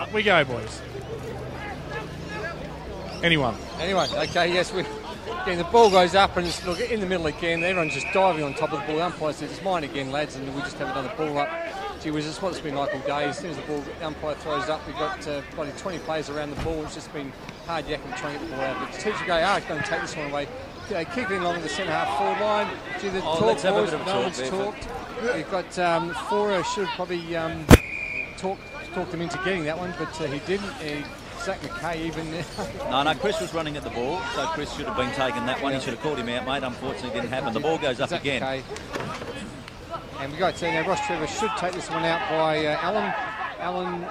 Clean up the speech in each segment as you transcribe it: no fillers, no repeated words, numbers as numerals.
Up we go, boys. Anyone, okay, yes. Again, the ball goes up and it's look in the middle again. Everyone's just diving on top of the ball. The umpire says, it's mine again, lads, and we just have another ball up. Gee whiz, it's what it's been like all day. As soon as the ball, the umpire throws up, we've got probably 20 players around the ball. It's just been hard yakking trying to get the ball out. But the teacher going to take this one away. Keeping along the centre half forward line. Gee, the talk, boys, no one's talked. We've got Fora should probably talk them into getting that one, but he didn't. Zach McKay even. No, Chris was running at the ball, so Chris should have been taking that one. He should have called him out, mate. Unfortunately, it didn't happen. The ball goes up again. McKay. And we got now Rostrevor should take this one out by Allen. Allen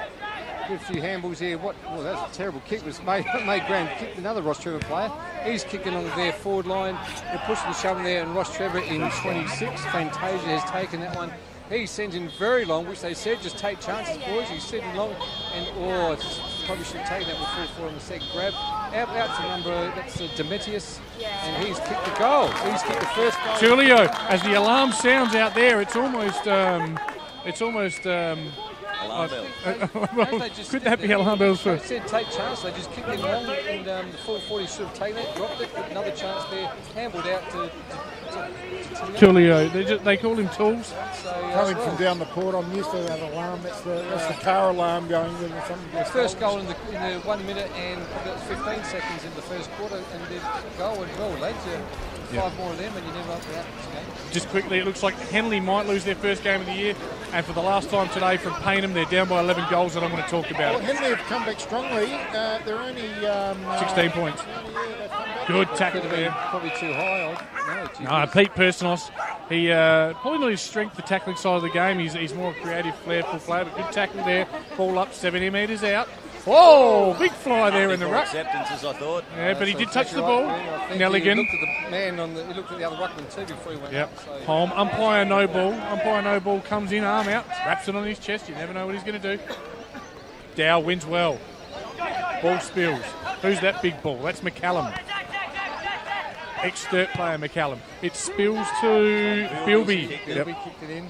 with a few handballs here. Well, that's a terrible kick. It was made ground kick. Another Rostrevor player. He's kicking on their forward line. They're pushing and shoving there, and Rostrevor in 26. Fantasia has taken that one. He sends in very long, which they said just take chances, boys. He's sending long, and probably should have taken that with 4-4 on the second grab. Out to number, that's Demetius, and he's kicked the goal. He's kicked the first goal. Julio, as the alarm sounds out there, it's almost alarm bells. Could that be alarm bells for? They said take chance. They just kicked in long, and the 440 should have taken it, dropped it, but another chance there, handballed out to Julio. They call him Tools. Coming from down the court, I'm used to that alarm. That's the car alarm going with something. The first goal in the 1 minute and about 15 seconds in the first quarter, and the goal went well, lads. Five more of them, and you never up for that game. Just quickly, it looks like Henley might lose their first game of the year, and for the last time today from Paynham, they're down by 11 goals, and I'm going to talk about it. Henley have come back strongly. They're only 16 points. Good tackle there. Probably too high. No, Pete Personos, he probably not his strength, the tackling side of the game. He's more creative, flairful player, but good tackle there. Ball up 70 metres out. Oh, big fly there in the ruck. Acceptance, as I thought. Yeah, but he did touch the ball. Nelligan. He looked at the man he looked at the other ruckman too before he went up. So. Home. Umpire no ball. Umpire no ball comes in, arm out, wraps it on his chest. You never know what he's going to do. Dow wins well. Ball spills. Who's that big ball? That's McCallum. Ex-Sturt player McCallum. It spills to Bilby. Bilby kicked it in.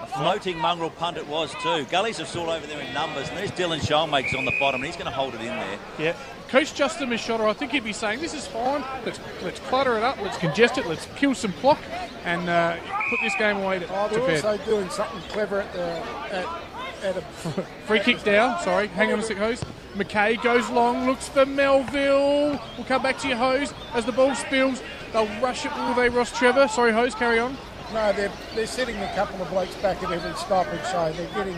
A floating mongrel punt it was too. Gully's are still over there in numbers, and there's Dylan Schoenmakers on the bottom, and he's going to hold it in there. Yeah. Coach Justin Machado, I think he'd be saying, this is fine. Let's clutter it up. Let's congest it. Let's kill some clock and put this game away to they're bed. also doing something clever at a free kick down. Sorry, hang on a sec, Hose. McKay goes long, looks for Melville. We'll come back to you, Hose. As the ball spills, they'll rush it, will they, Rostrevor? Sorry, Hose, carry on. No, they're sitting a couple of blokes back at every stoppage, so they're getting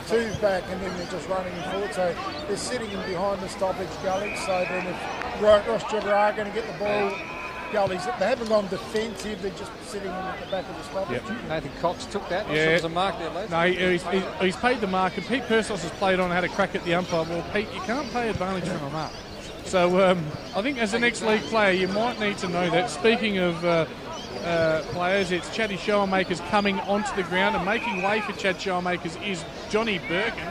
two back and then they're just running forward. So they're sitting in behind the stoppage gully. So then if Rostrevor are going to get the ball, gullies, they haven't gone defensive, they're just sitting at the back of the stoppage. Yep. Nathan Cox took that. Yeah. There was a mark there, lads. No, he's paid the mark, and Pete Persos has played on, had a crack at the umpire. Well, Pete, you can't pay advantage from a mark. So I think as an ex-league player, you might need to know that. Speaking of players, it's Chatty Schoenmakers coming onto the ground, and making way for Chad Schoenmakers is Johnny Birkin.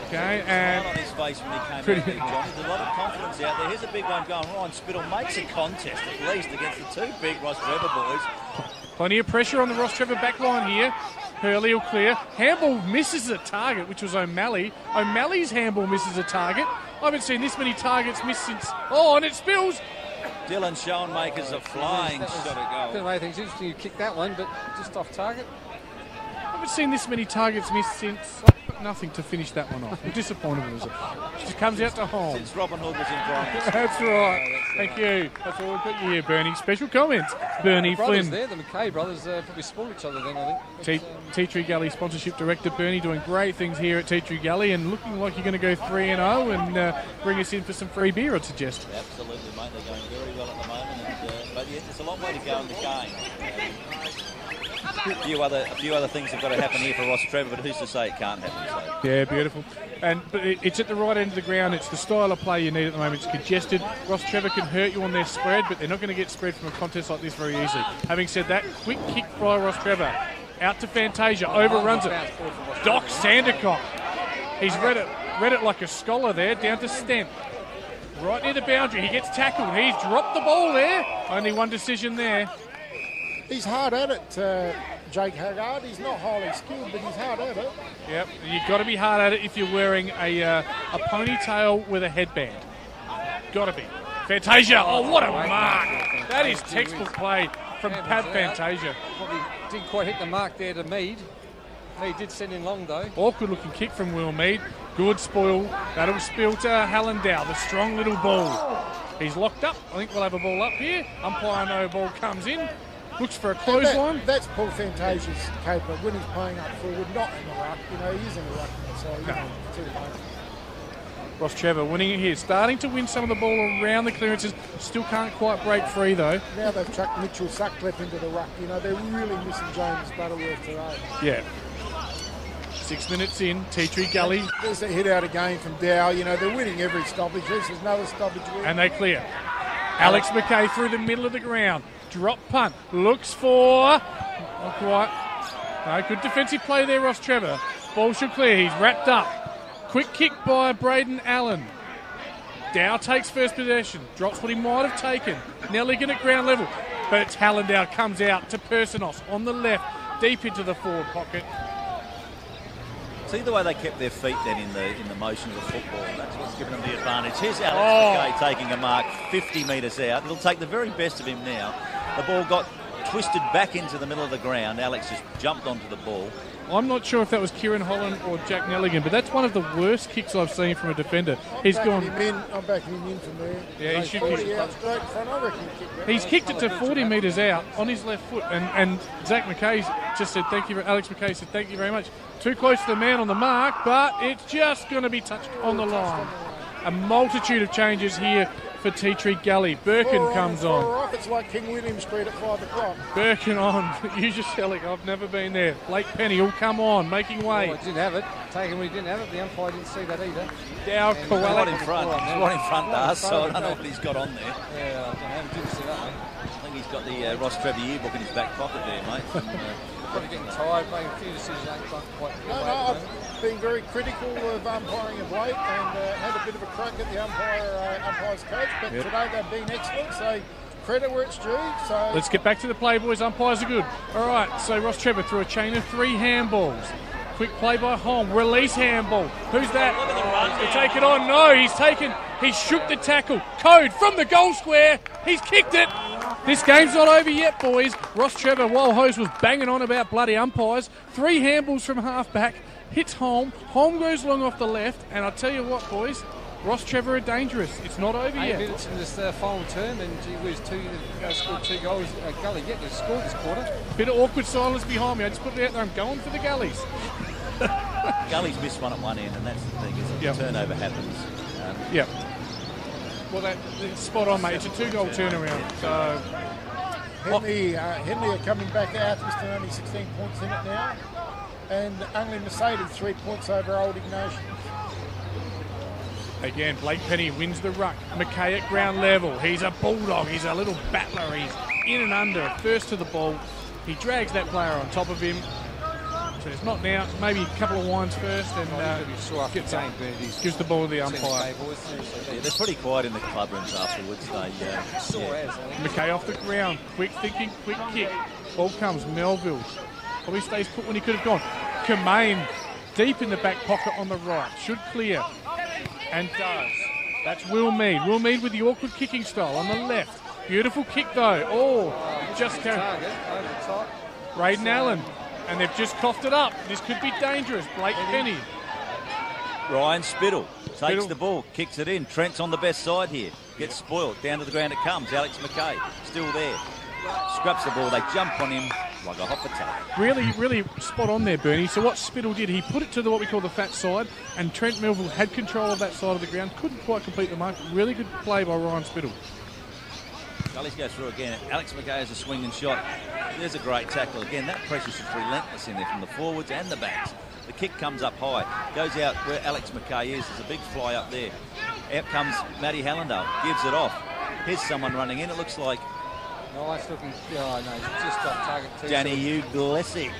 Okay, and on his face when he came out there, Johnny. There's a lot of confidence out there. Here's a big one going. Ryan Spittle makes a contest at least against the two big Rostrevor boys. Plenty of pressure on the Rostrevor back line here. Hurley will clear. Handball misses a target, which was O'Malley. O'Malley's handball misses a target. I haven't seen this many targets missed since... Oh, and it spills. Dylan Schoenmakers a flying shot at goal. It's interesting you kicked that one, but just off target. I haven't seen this many targets missed since... Nothing to finish that one off. I'm disappointed with it. She comes out to home. Since Robin Hood was in practice. That's right. Thank you. That's all we've got you here, Bernie. Special comments, Bernie Flynn. The McKay brothers probably spoiled each other then, I think. Tea Tree Gully sponsorship director Bernie doing great things here at Tea Tree Gully, and looking like you're going to go 3-0 and bring us in for some free beer, I'd suggest. Absolutely, mate. They're going very well at the moment, but yeah, there's a long way to go in the game. A few other things have got to happen here for Rostrevor, but who's to say it can't happen? So. Yeah, beautiful. But it's at the right end of the ground. It's the style of play you need at the moment. It's congested. Rostrevor can hurt you on their spread, but they're not going to get spread from a contest like this very easily. Having said that, quick kick by Rostrevor. Out to Fantasia, overruns it. Doc Sandercock. He's read it like a scholar there, down to Stent. Right near the boundary, he gets tackled. He's dropped the ball there. Only one decision there. He's hard at it, Jake Haggard. He's not highly skilled, but he's hard at it. Yep, you've got to be hard at it if you're wearing a ponytail with a headband. Got to be. Fantasia, oh, what a mark. That is textbook play from Pat Fantasia. Probably didn't quite hit the mark there to Mead. He did send in long, though. Awkward looking kick from Will Mead. Good spoil. That'll spill to Hallendow, the strong little ball. He's locked up. I think we'll have a ball up here. Umpire no ball comes in. Looks for a clothesline. That's Paul Fantasia's caper when he's playing up forward, not in the ruck. You know, he's in the ruck, so too late. Rostrevor winning it here. Starting to win some of the ball around the clearances. Still can't quite break free, though. Now they've chucked Mitchell Sutcliffe into the ruck. You know, they're really missing James Butterworth today. Yeah. 6 minutes in, Tea Tree Gully. There's a hit out again from Dow. You know, they're winning every stoppage. This is another stoppage win. And they clear. Alex McKay through the middle of the ground. Drop punt. Looks for... Not quite. No, good defensive play there, Rostrevor. Ball should clear. He's wrapped up. Quick kick by Braden Allen. Dow takes first possession. Drops what he might have taken. Nelligan at ground level. But it's Hallendow comes out to Personos on the left. Deep into the forward pocket. See the way they kept their feet then in the motion of the football. That's what's given them the advantage. Here's Alex McKay taking a mark 50 metres out. It'll take the very best of him now. The ball got twisted back into the middle of the ground. Alex just jumped onto the ball. I'm not sure if that was Kieran Holland or Jack Nelligan, but that's one of the worst kicks I've seen from a defender. He's gone. I'm backing him in from there. Yeah, he should be. 40 out straight in front. I reckon He's kicked it to 40 metres out on his left foot, and Zach McKay just said thank you. Alex McKay said thank you very much. Too close to the man on the mark, but it's just going to be touched on the line. A multitude of changes here for Tea Tree Gully. Birkin comes on. It's like King William Street at 5 o'clock. Birkin on. Use your selling. I've never been there. Blake Penny will come on, making way. Oh, didn't have it. Taken when he didn't have it. The umpire didn't see that either. Dow Kowalik. Right in front. He's right in front to us, so I don't know what he's got on there. Yeah, I didn't see that. I think he's got the Rostrevor yearbook in his back pocket there, mate. Probably getting tired, making a few decisions. I've been very critical of umpiring of late and had a bit of a crack at the umpire's coach, but today they've been excellent, so credit where it's due. So let's get back to the play, boys. Umpires are good. All right, so Rostrevor through a chain of 3 handballs. Quick play by Holm. Release handball. Who's that? Look at the run. He'll take it on. No, he shook the tackle. Code from the goal square. He's kicked it. This game's not over yet, boys. Rostrevor, while Hose was banging on about bloody umpires, 3 handballs from half-back, hits Holm. Holm goes long off the left, and I'll tell you what, boys, Rostrevor are dangerous. It's not over 8 yet. minutes in this final term, and gee whiz, scored 2 goals. Gully yet to score this quarter. Bit of awkward silence behind me. I just put it out there. I'm going for the Gullies. Gully's missed one at one end, and that's the thing, is that the turnover happens. Yep. Well, that's spot on, mate. It's a 2-goal turnaround. So Henley are coming back out. He's still only 16 points in it now. And only Mercedes 3 points over Old Ignatius. again, Blake Penny wins the ruck. McKay at ground level. He's a bulldog. He's a little battler. He's in and under. First to the ball. He drags that player on top of him. So it's not now. Maybe a couple of wines first and gives the ball to the umpire. Yeah, they're pretty quiet in the club rooms afterwards. McKay off the ground. Quick thinking, quick kick. Ball comes. Melville. Probably stays put when he could have gone. Kemain deep in the back pocket on the right. Should clear. And does. That's Will Mead. Will Mead with the awkward kicking style on the left. Beautiful kick though. Oh, just carried. Braden Allen. And they've just coughed it up. This could be dangerous. Blake Penny. Ryan Spittle takes the ball, kicks it in. Trent's on the best side here. Gets spoiled. Down to the ground it comes. Alex McKay still there. Scraps the ball. They jump on him like a hop attack. Really spot on there, Bernie. So what Spittle did, he put it to what we call the fat side, and Trent Melville had control of that side of the ground. Couldn't quite complete the mark. Really good play by Ryan Spittle. Gully's go through again. Alex McKay has a swinging shot. There's a great tackle. Again, that pressure's just relentless in there from the forwards and the backs. The kick comes up high. Goes out where Alex McKay is. There's a big fly up there. Out comes Matty Hallandale. Gives it off. Here's someone running in. It looks like Oh, it's looking. Oh no, it's just off target too. Danny Uglesic.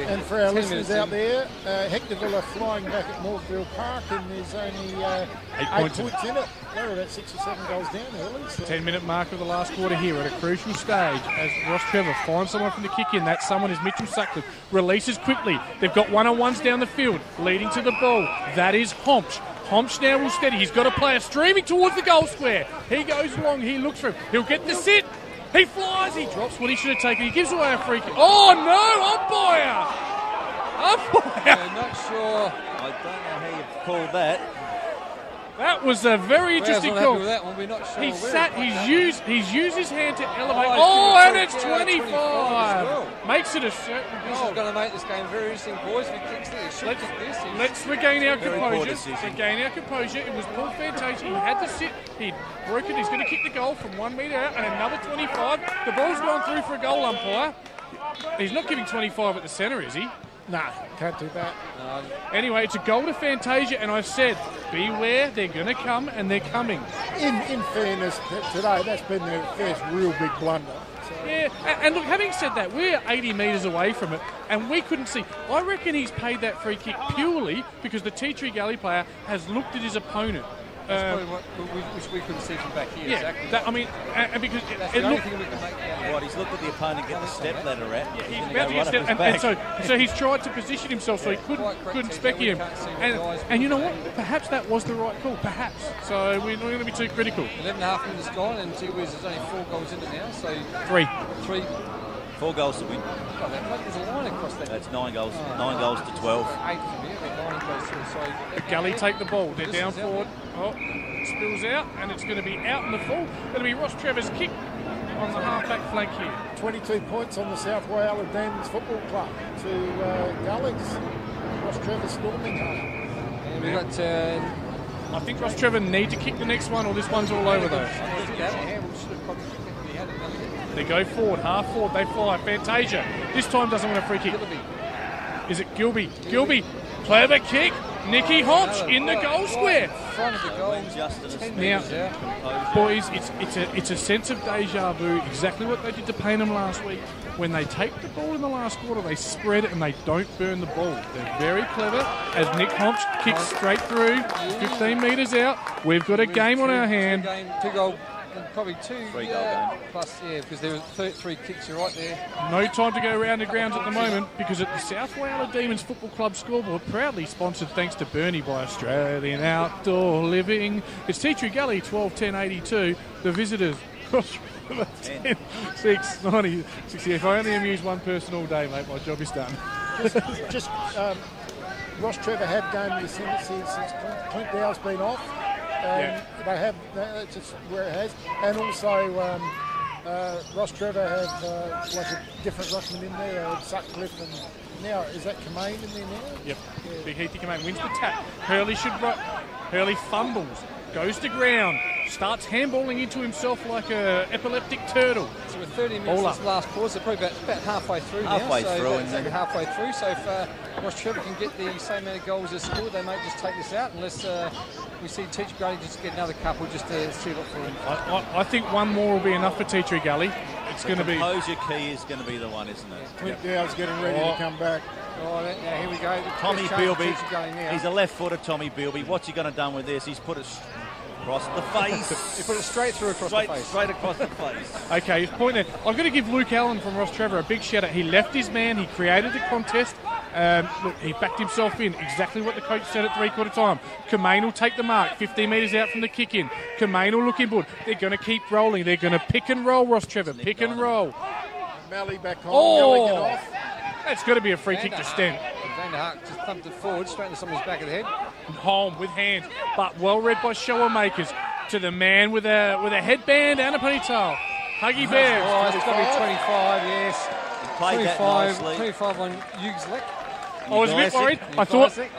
And for our listeners out there, Hectorville are flying back at Mortville Park, and there's only 8 points in it. They're about 6 or 7 goals down early. So. 10-minute mark of the last quarter here at a crucial stage as Rostrevor finds someone from the kick-in. That someone is Mitchell Sutcliffe. Releases quickly. They've got one-on-ones down the field, leading to the ball. That is Homch. Homch now will steady. He's got a player streaming towards the goal square. He goes long. He looks for him. He'll get the sit. He flies. He drops what he should have taken. He gives away a free kick. Oh, no! Umpire! Yeah, not sure. I don't know how you call that. That was a very interesting call. That one. We're not sure. He's used his hand to elevate. And it's 25. Well. Makes it a certain This is going to make this game very interesting, boys. If he kicks this, Let's regain our Very poor composure. decision. Regain our composure. It was Paul Fantasia. He had to sit. He'd broken. He's going to kick the goal from 1 metre out and another 25. The ball's gone through for a goal, umpire. He's not giving 25 at the centre, is he? Nah, can't do that. Anyway, it's a goal to Fantasia, and I've said, beware, they're going to come, and they're coming. In fairness, today that's been their first real big blunder. So. Yeah, and look, having said that, we're 80 metres away from it, and we couldn't see. I reckon he's paid that free kick purely because the Tea Tree Gully player has looked at his opponent. That's probably which we couldn't see from back here. Yeah, exactly. that, I mean, and because That's the only thing we can make out. Right, he's looked at the opponent get the step ladder at. Yeah, he's gonna about to go get right up stepped, his and back. so he's tried to position himself so he couldn't specky him. And you know what? Perhaps that was the right call. Perhaps. So we're not going to be too critical. 11.5 minutes gone, and two Wiz is only 4 goals in it now. So 3. 4 goals to win. Oh, there's a line across that. That's 9 goals. 9 goals to 12. 8 from here. That line goes through. So Gully take the ball. They're This down is out forward. Oh, spills out, and it's going to be out in the full. It'll be Rostrevor's kick on the half-back flank here. 22 points on the South Wales Demons Football Club to Gully's. Rostrevor storming home. and we got. I think Rostrevor need to kick the next one, or this one's all over though. They go forward, half forward, they fly. Fantasia this time doesn't want a free kick. Is it Gilby? Gilby, clever kick. Nicky Homch in the goal square. Front of the goal. Now, boys, it's a sense of deja vu. Exactly what they did to Paynham last week. When they take the ball in the last quarter, they spread it and they don't burn the ball. They're very clever. As Nick Homch kicks straight through, 15 metres out. We've got a game on our hand. 2 goal. And probably 2 3 goal game. plus, yeah, because there were 3 kicks. You're right there. No time to go around the grounds at the moment because at the South Wales Demons Football Club scoreboard, proudly sponsored thanks to Bernie by Australian Outdoor Living. It's Tea Tree Gully 12-10-82. The visitors 10, 6, 90, 60. If I only amuse one person all day, mate, my job is done. Just Rostrevor have gained the ascendancy since Clint Dow's been off. They have, that's just where it has. And also, Rostrevor have like a different ruckman in there, Sutcliffe, and now, is that Kamain in there now? Yep. Big Heathy Kamain wins the tap. Hurley should rock. Hurley fumbles, goes to ground, starts handballing into himself like a epileptic turtle. So we're 30 minutes this last quarter, so probably about halfway through now. Halfway through. So if Rostrevor can get the same amount of goals as scored, they might just take this out unless we see Tea Tree Gully just get another couple just to seal it for him. I think one more will be enough for Tea Tree Gully. It's going to be... Composure key is going to be the one, isn't it? Clint Dow's getting ready to come back. Now here we go. Tommy Bilby. He's a left-footer, Tommy Bilby. What's he going to done with this? He's put it across the face. He put it straight through across the face. Straight across the face. Okay, his point there. I've got to give Luke Allen from Rostrevor a big shout out. He left his man. He created the contest. Look, he backed himself in. Exactly what the coach said at three-quarter time. Kamain will take the mark. 15 metres out from the kick-in. Kamain will look inboard. They're going to keep rolling. They're going to pick and roll, Rostrevor. Pick and roll. Malley back home. Oh! Get off. That's got to be a free kick to Stent. Van der Haak just thumped it forward, straight into someone's back of the head. Home with hands, but well read by shower makers to the man with a headband and a ponytail. Huggy Bear. Oh, it's got to be 25, yes. He played that nicely. 25 on Uglesic. I was a bit worried.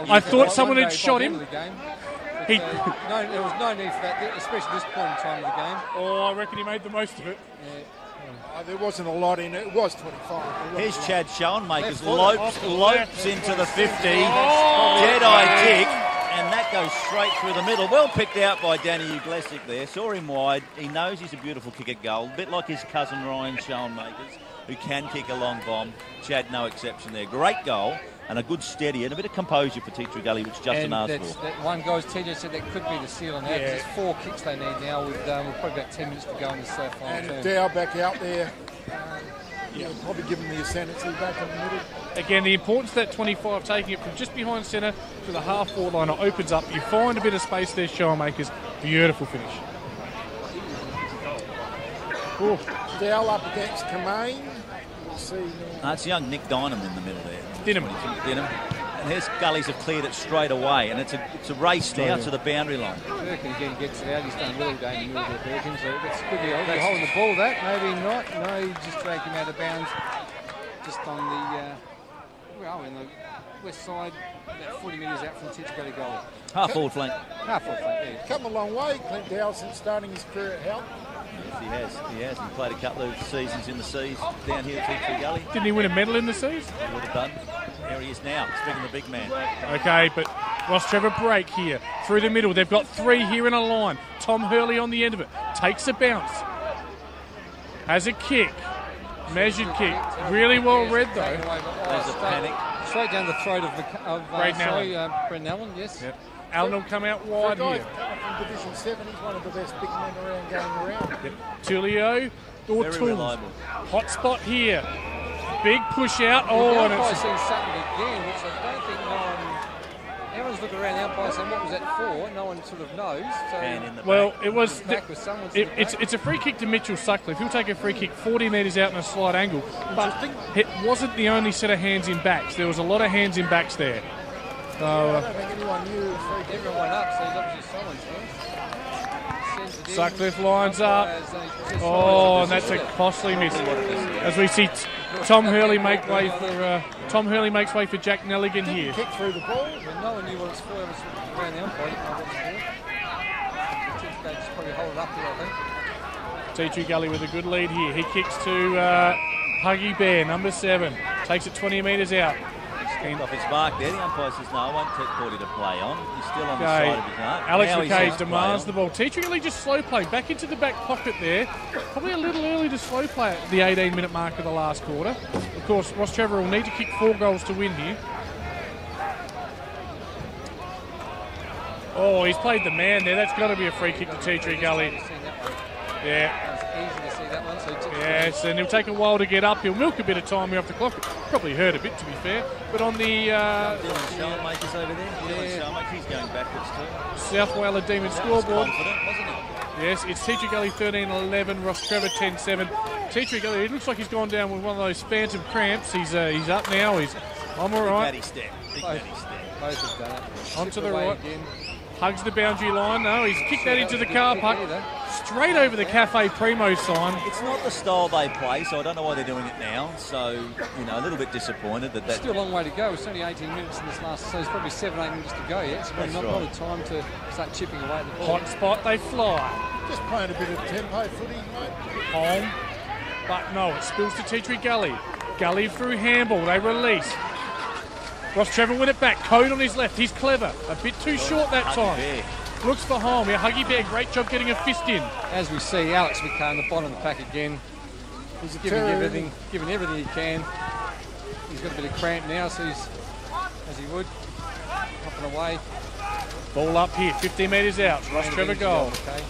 I thought someone had shot him. No, there was no need for that, especially this point in time of the game. Oh, I reckon he made the most of it. Yeah. There wasn't a lot in it. It was 25. Here's Chad Schoenmakers, lopes into the 50. Dead-eye kick. and that goes straight through the middle. Well picked out by Danny Uglesic there. Saw him wide. He knows he's a beautiful kick at goal. A bit like his cousin Ryan Schoenmakers, who can kick a long bomb. Chad, no exception there. Great goal and a good steady and a bit of composure for Teacher Gully, which Justin asked for. That one goal, as TJ said, that could be the seal on that. Yeah. There's 4 kicks they need now with probably about 10 minutes to go in this final And term. Dow back out there. Probably give them the ascendancy back in the middle. Again, the importance of that 25, taking it from just behind centre to the half-forward line, it opens up. You find a bit of space there, Schoenmakers. Beautiful finish. Ooh. Dow up against Kamain. We'll see now. It's young Nick Dynam in the middle there. Dinham. And his Gullies have cleared it straight away, and it's a race now to the boundary line. Perkin again gets it out. He's done really good in the middle there, Perkin. So that's good. They're holding the ball, that. Maybe not. No, he just dragged him out of bounds. Just on the, in the west side, about 40 metres out from Teacher Gully goal. Half-forward flank. Half-forward flank, yeah. Come a long way, Clint Dow, since starting his career at Help. Yes, he has. He played a couple of seasons in the seas down here at Teacher Gully. Didn't he win a medal in the seas? He would have done. Here he is now, speaking of the big man. Okay, but Rostrevor break here through the middle. They've got 3 here in a line. Tom Hurley on the end of it. Takes a bounce. Has a kick. Measured kick. Really well read, though. There's a panic. Straight down the throat of Brendan Allen, yes. Yep. Allen will come out For a wide guy here. from Division 7, he's one of the best big men around going around. Yep. Tulio or Very Tools. reliable. Hot spot here. Big push out. The Oh, and umpire's it's seen something again, which I don't think no one... Everyone's looking around the umpire saying, what was that for? No one sort of knows. So And in the well, back. it was. back with someone. It's a free kick to Mitchell Sutcliffe. He'll take a free kick 40 metres out in a slight angle. But it wasn't the only set of hands in backs. There was a lot of hands in backs there. So, I don't think anyone knew. Everyone went up, so he's obviously someone's Sends it in. Sutcliffe lines up. Umpires, Oh, and that's a costly miss. As we see Tom Hurley make way for Jack Nelligan here. Kick through the ball. When no one knew what it's for, it was around the umpire. Didn't know what it's for. They just probably hold it up here, I think. T2 Gully with a good lead here. He kicks to Huggy Bear, number 7. Takes it 20 metres out. Steamed off his mark there. The umpire says, no, I won't take 40 to play on. He's still on the Okay. side of his arm. Alex Now he's McKay on to demands play the ball. T2 Gully just slow play. Back into the back pocket there. Probably a little early to slow play at the 18-minute mark of the last quarter. Of course, Rostrevor will need to kick 4 goals to win here. Oh, he's played the man there. That's got to be a free kick to T2 Gully. Yeah. It's easy to see that one. So Yes, and he'll take a while to get up. He'll milk a bit of time here off the clock. Probably hurt a bit, to be fair. But on the Dylan Schoenmakers over there. Dylan Schoenmakers, he's going backwards too. South Whaler Demon That was scoreboard. confident, wasn't it? Yes, it's Teacher Gully 13-11, Rostrevor 10-7. Teacher Gully, it looks like he's gone down with one of those phantom cramps. He's up now. I'm all right. Big step. Big step. both have done it. Onto the Away right. again. Hugs the boundary line. No, he's kicked that into the car park. Straight over the Cafe Primo sign. It's not the style they play, so I don't know why they're doing it now. So, a little bit disappointed that Still a long way to go. It's only 18 minutes in this last, so there's probably 7-8 minutes to go yet. So not a lot of time to start chipping away at the ball. Hot spot, they fly. Just playing a bit of tempo footy, mate. Home. But no, it spills to Teatree Gully. Gully through handball. They release. Rostrevor win it back. Code on his left. He's clever. A bit too short that time. Bear. Looks for home. Yeah, Huggy Bear, great job getting a fist in. As we see, Alex McKay in the bottom of the pack again. He's giving everything he can. He's got a bit of cramp now, so he's, as he would, hopping away. Ball up here, 15 metres out. Rostrevor goal. Okay.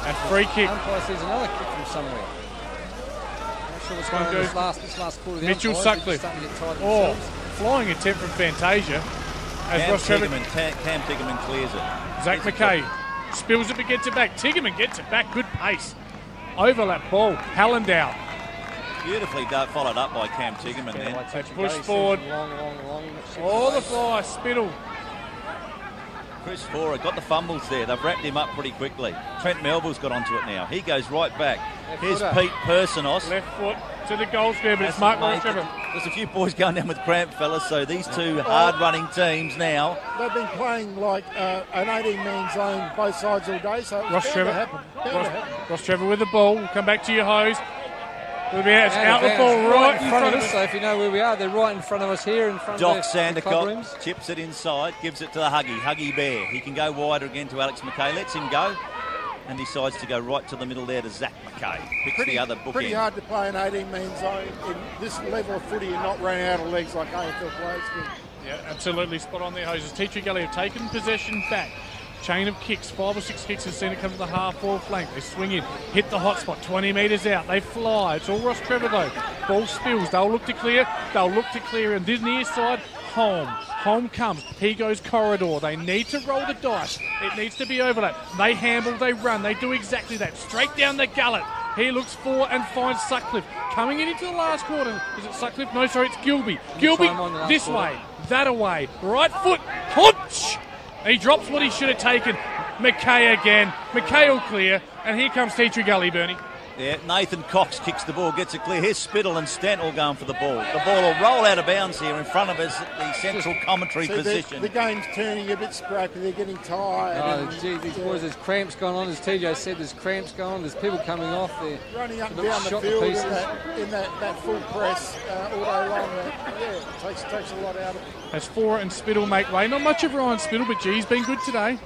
And free kick. Umpire sees another kick from somewhere. Not sure what's going on this last quarter. Mitchell Sutcliffe. Oh, flying attempt from Fantasia. As Cam Rostrevor. Tiggerman clears it. Zach McKay spills it but gets it back. Tiggerman gets it back. Good pace. Overlap ball. Hallendow. Beautifully followed up by Cam Tiggerman then. They push forward. Long. Oh, the fly. Spittle. Chris Fora got the fumbles there. They've wrapped him up pretty quickly. Trent Melville's got onto it now. He goes right back. Here's Pete Personos. Left foot to the goal square, but it's Mark Rostrevor. There's a few boys going down with cramp, fellas, so these two hard-running teams now. They've been playing like an 18-man zone both sides all day, so it's bound to happen. Rostrevor with the ball. We'll come back to your hose. It's out the ball right in front of us. So if you know where we are, they're right in front of us here in front Doc of the club rooms. Sandicott chips it inside, gives it to the Huggy Bear. He can go wider again to Alex McKay, lets him go, and decides to go right to the middle there to Zach McKay. Picks the other bookend. Pretty hard to play an 18-man zone in this level of footy and not running out of legs like AFL players do. Yeah, absolutely spot on there, Hoses. Teacher Gully have taken possession back. Chain of kicks, 5 or 6 kicks, has seen it come to the half-forward flank. They swing in, hit the hot spot, 20 metres out. They fly. It's all Rostrevor though. Ball spills. They'll look to clear. And this near side, Home comes. He goes corridor. They need to roll the dice. It needs to be overlap. They handle, they run. They do exactly that. Straight down the gullet. He looks for and finds Sutcliffe. Coming into the last quarter. Is it Sutcliffe? No, sorry, it's Gilby. Gilby, this way, that away. Right foot, punch! He drops what he should have taken. McKay again. McKay will clear. And here comes Teacher Gully, Bernie. Yeah, Nathan Cox kicks the ball, gets it clear. Here's Spittle and Stanton going for the ball. The ball will roll out of bounds here in front of us at the central commentary position. The game's turning a bit scrappy. They're getting tired. Oh, gee, these boys, there's cramps going on. As TJ said, there's cramps going on. There's people coming off. They're running up and down the field in that full press all day long. It takes a lot out of it. As Fora and Spittle make way. Not much of Ryan Spittle, but gee, he's been good today.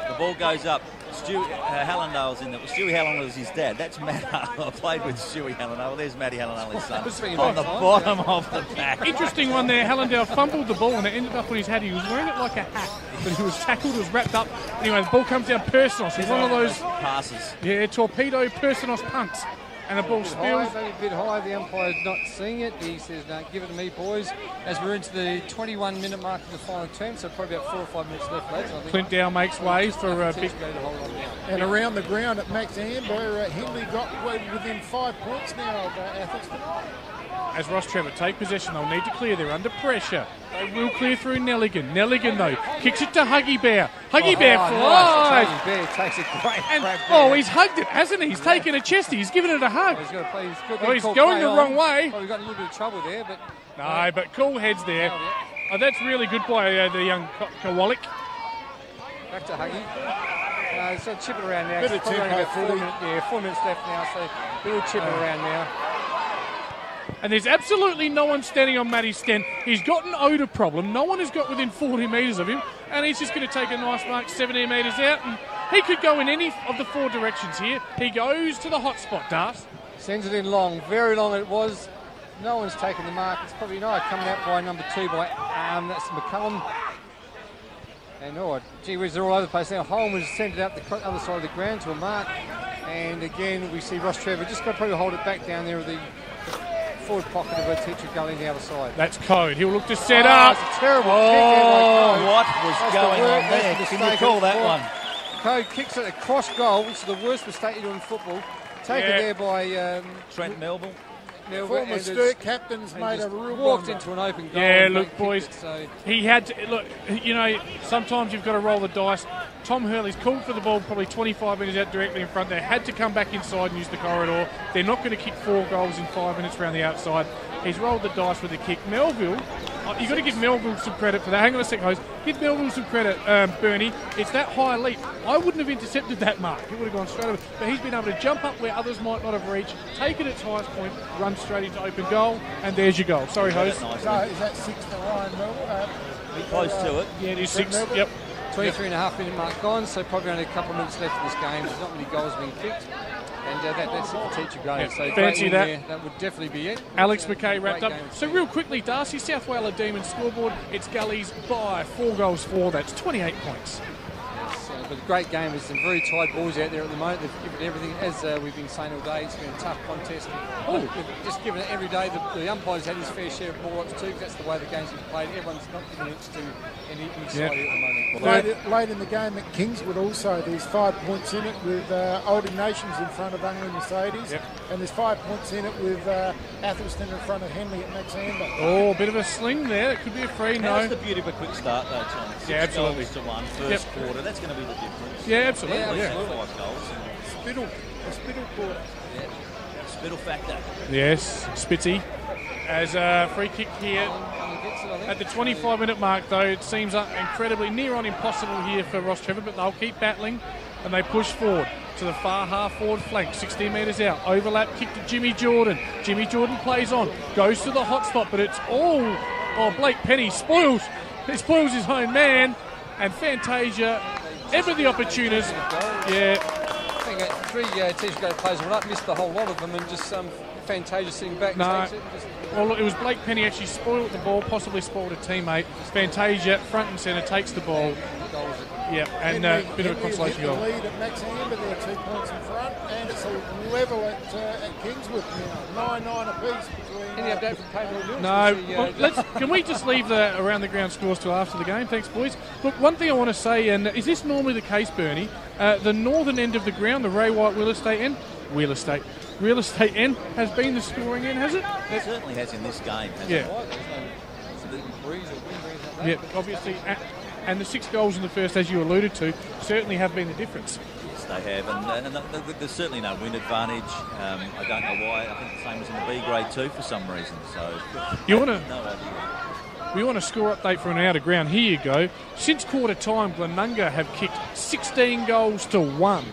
The ball goes up. Stu Hallandale's in there. Stewie Hallandale's his dad. That's Matt Hallandale. I played with Stewie Hallandale. There's Matty Hallandale's son. On the bottom of the pack. Interesting one there. Hallandale fumbled the ball and it ended up on his head. He was wearing it like a hat, but he was tackled, it was wrapped up. Anyway, the ball comes down Personos. He's one of those passes. Yeah, torpedo Personos punts. And the ball spills. Maybe a bit high. The umpire's not seeing it. He says, no, give it to me, boys. As we're into the 21-minute mark of the final term, so probably about 4 or 5 minutes left, lads. Clint Dow makes way for big. And around the ground at Max Amber, Henley got within 5 points now of Athelston. As Rostrevor take possession, they'll need to clear. They're under pressure. They will clear through Nelligan. Nelligan, though, kicks it to Huggy Bear. Huggy Bear flies. Nice. Bear takes a great grab. He's hugged it, hasn't he? He's taken a chesty. He's given it a hug. He's got to play. He's going the wrong way. Well, we've got a little bit of trouble there, but... No, but cool heads there. Oh, that's really good by the young Kowalik. Back to Huggy. He's got to chip it around now. Bit of tempo, 4 minutes left now, so he'll chip it around now. And there's absolutely no one standing on Matty Stent. He's got an odour problem. No one has got within 40 metres of him. And he's just going to take a nice mark 17 metres out. And he could go in any of the 4 directions here. He goes to the hot spot, Das. Sends it in long. Very long it was. No one's taken the mark. It's probably coming out by number 2 by that's McCullum. And gee whiz, they're all over the place now. Holm has sent it out the other side of the ground to a mark. And again, we see Rostrevor just got to probably hold it back down there with the forward pocket of a Teacher Gully on the other side. That's Code. He'll look to set up. It's a terrible kick there by Code. What was going on there? Can you call that one? Code kicks it across goal, which is the worst mistake you do in football. Taken there by Trent Melville. Former Sturt captain's made a real walked into an open goal. Yeah, look, boys, he had to, look, sometimes you've got to roll the dice. Tom Hurley's called for the ball probably 25 metres out directly in front. They had to come back inside and use the corridor. They're not going to kick 4 goals in 5 minutes around the outside. He's rolled the dice with a kick. Melville, you've got to give Melville some credit for that. Hang on a sec, host. Give Melville some credit, Bernie. It's that high leap. I wouldn't have intercepted that mark. It would have gone straight over. But he's been able to jump up where others might not have reached, take it at its highest point, run straight into open goal, and there's your goal. Sorry, host. So is that 6 for Ryan Melville? Close to it. Yeah, it is 6. Yep. 23.5 minute mark gone, so probably only a couple of minutes left in this game. There's not many goals being kicked. And that's it for Teacher Gully. So fancy that. There. That would definitely be it. Alex McKay wrapped up. So real quickly, Darcy, South Wales Demons scoreboard. It's Gully's by 4 goals 4. That's 28 points. But a great game. There's some very tight balls out there at the moment. They've given everything, as we've been saying all day. It's been a tough contest. They've just given it every day. The umpire's had his fair share of ball rights too, because that's the way the game's been played. Everyone's not giving it to any side at the moment. Late in the game at Kingswood also, there's 5 points in it with Oldham Nations in front of Unley Mercedes. Yep. And there's 5 points in it with Athelston in front of Henley at Max Amber. Oh, a bit of a sling there. It could be a free. That's the beauty of a quick start, though, Tom. 6 absolutely. goals to 1 first quarter. That's going to be the difference. Yeah, absolutely. Yeah. 5 goals. Spittle quarter. Yeah. Spittle factor. Yes, Spitzy. As a free kick here. At the 25-minute mark, though, it seems incredibly near on impossible here for Rostrevor, but they'll keep battling. and they push forward to the far half-forward flank, 16 metres out. Overlap kick to Jimmy Jordan. Jimmy Jordan plays on, goes to the hot spot, but it's all... Oh, Blake Penny spoils his own man, and Fantasia, ever the opportunist. Yeah. I think three TGO players went up, missed the whole lot of them, and just Fantasia sitting back. No. Takes it, Well, look, it was Blake Penny actually spoiled the ball, possibly spoiled a teammate. Fantasia, front and centre, takes the ball. Yeah, and a bit of a consolation goal. Lead at Max Amber, they're 2 points in front, and it's a level at Kingswood now. 9-9 apiece between. Any update from Payne or Lewis? No, can we just leave the around the ground scores till after the game? Thanks, boys. Look, one thing I want to say, and is this normally the case, Bernie? The northern end of the ground, the Ray White real estate end, has been the scoring end, has it? It certainly has in this game. Yeah. Yeah, obviously. And the 6 goals in the first, as you alluded to, certainly have been the difference. Yes, they have, and there's certainly no win advantage. I don't know why. I think the same was in the B grade too for some reason. So you want to? No idea. We want a score update for an out of ground. Here you go. Since quarter time, Glenunga have kicked 16 goals to 1.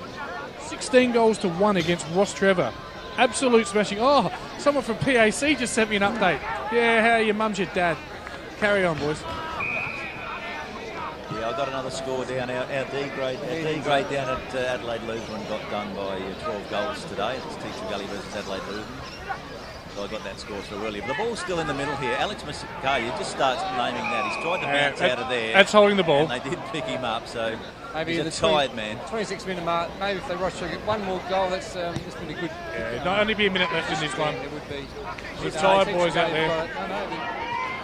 16 goals to 1 against Rostrevor. Absolute smashing. Oh, someone from PAC just sent me an update. Yeah, how are your mum's your dad? Carry on, boys. Yeah, I got another score down. Our D grade down at Adelaide Lutheran got done by 12 goals today. It's Teacher Gully versus Adelaide Lutheran. So I got that score through earlier. But the ball's still in the middle here. Alex Masakaya just starts naming that. He's tried to bounce out of there. That's holding the ball. And they did pick him up, so maybe he's a tired man. 26-minute mark. Maybe if they rush to get one more goal, that's going to be good. Yeah, not only be a minute left in this one. It would be. There's tired boys out there.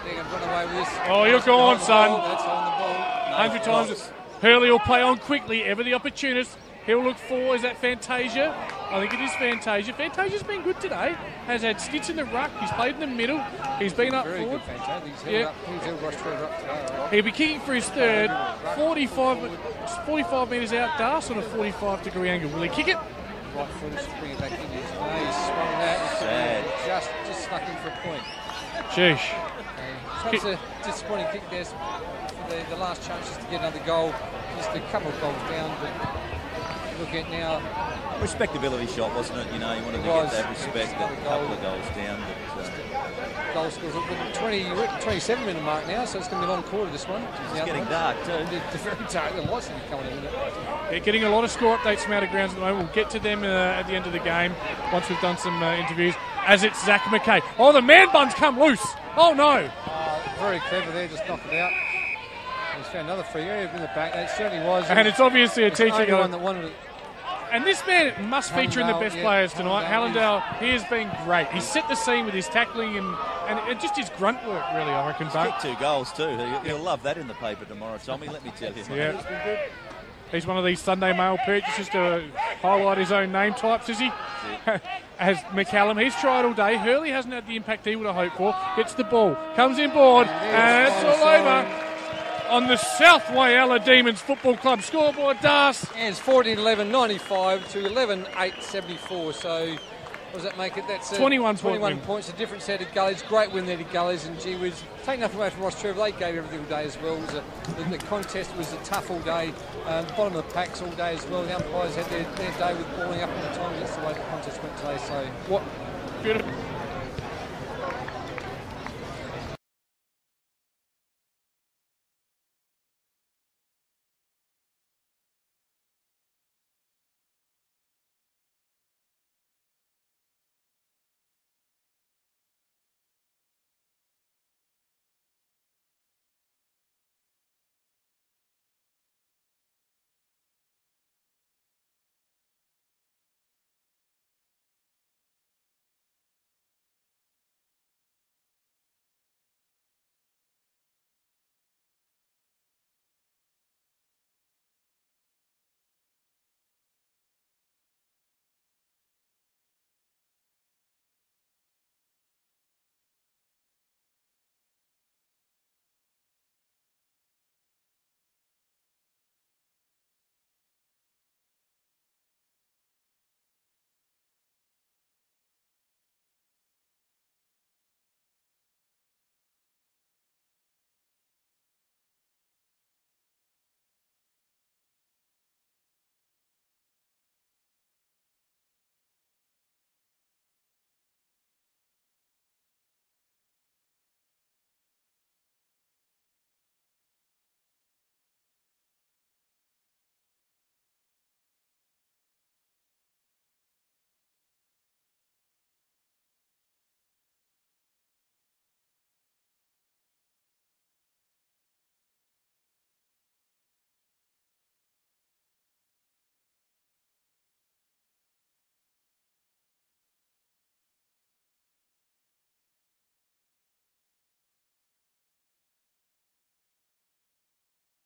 They're going to run away with this. Oh, you're gone, son. That's on the ball. 100 times. Hurley will play on quickly, ever the opportunist. He'll look for, is that Fantasia? I think it is Fantasia. Fantasia's been good today. Has had stints in the ruck. He's played in the middle. He's been up very forward. Good, Fantasia. He's held Rostrevor up today. Right? He'll be kicking for his third. 45 metres out. Das on a 45-degree angle. Will he kick it? Right foot, just bring it back in. He's swung that. Sad. Just snuck in for a point. Sheesh. It's a disappointing kick there. The last chance is to get another goal. Just a couple of goals down, but look at now. Respectability shot, wasn't it? You know, you wanted to get that respect. A couple of goals down. But, goal scores at the 27-minute mark now, so it's going to be a long quarter this one. It's getting dark too. It's very dark. The lights are coming in. Yeah, getting a lot of score updates from out of grounds at the moment. We'll get to them at the end of the game once we've done some interviews. As it's Zach McKay. Oh, the man bun's come loose. Oh no. Very clever there, just knocked it out. He's found another free area in the back. It certainly was. And it's obviously a teaching. One that wanted it. And this man must feature in the best players tonight. Hallandale, he has been great. He's set the scene with his tackling and just his grunt work, really, I reckon. He's kicked 2 goals too. He'll love that in the paper tomorrow, Tommy, let me tell you. Yeah. He's one of these Sunday mail purchases to highlight his own name types, is he? As McCallum, he's tried all day. Hurley hasn't had the impact he would have hoped for. Gets the ball, comes in board, and it's all over. On the South Whyalla Demons Football Club scoreboard, Das. And it's 14-11-95 to 11-8-74. So, what does that make it? That's 21 points. A different set of Gullies. Great win there to Gullies. And gee whiz, take nothing away from Rostrevor. They gave everything all day as well. The contest was a tough all day. Bottom of the packs all day as well. The umpires had their day with balling up on the time. That's the way the contest went today. So, what beautiful.